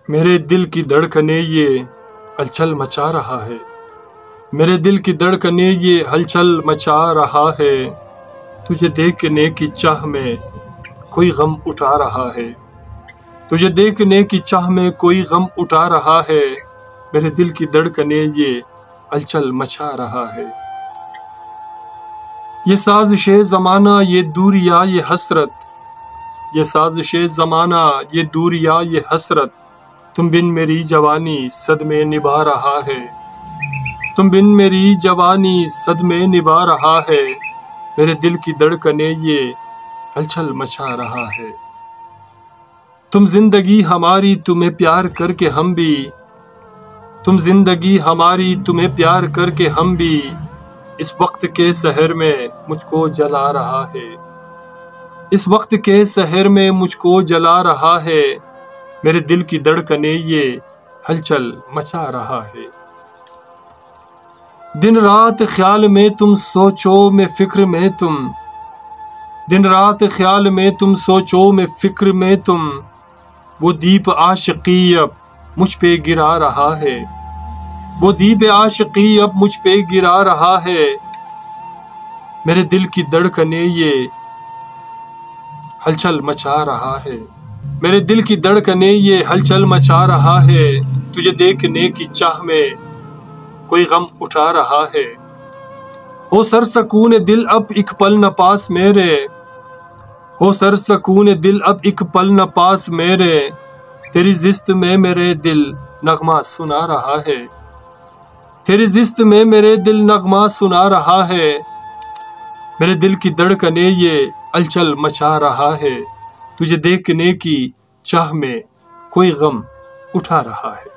میرے دل کی دھڑکنیں یہ ہلچل مچا رہا ہے، میرے دل کی دھڑکنیں یہ ہلچل مچا رہا ہے، تجھے دیکھنے کی چاہ میں کوئی غم اٹھا رہا ہے، تجھے دیکھنے کی چاہ میں کوئی غم اٹھا رہا ہے، میرے دل کی دھڑکنیں یہ ہلچل مچا رہا ہے۔ یہ سازش زمانہ یہ دور یا یہ حسرت، یہ سازش زمانہ یہ دور یا یہ حسرت، تم بن میری جوانی صدمے نبھا رہا ہے، تم بن میری جوانی صدمے نبھا رہا ہے، میرے دل کی دھڑکنیں یہ ہلچل مچا رہا ہے۔ تم زندگی ہماری تمہیں پیار کر کے ہم بھی، تم زندگی ہماری تمہیں پیار کر کے ہم بھی، اس وقت کے سحر میں مجھ کو جلا رہا ہے، اس وقت کے سحر میں مجھ کو جلا رہا ہے، میرے دل کی دھڑکنیں یہ ہلچل مچا رہا ہے۔ دن رات خیال میں تم سوچو میں فکر میں تم، دن رات خیال میں تم سوچو میں فکر میں تم، وہ دیپ عاشقی اب مجھ پہ گرا رہا ہے، وہ دیپ عاشقی اب مجھ پہ گرا رہا ہے، میرے دل کی دھڑکنیں یہ ہلچل مچا رہا ہے، میرے دل کی دھڑکنیں یہ ہلچل مچا رہا ہے، تجھے دیکھنے کی چاہ میں کوئی غم اٹھا رہا ہے، ہو سر سکون دل اب ایک پل نہ پاس میرے، ہو سر سکون دل اب ایک پل نہ پاس میرے، تیری زست میں میرے دل نغمہ سنا رہا ہے، تیری زست میں میرے دل نغمہ سنا رہا ہے، میرے دل کی دھڑکنیں یہ ہلچل مچا رہا ہے، تجھے دیکھنے کی چاہ میں کوئی غم اٹھا رہا ہے۔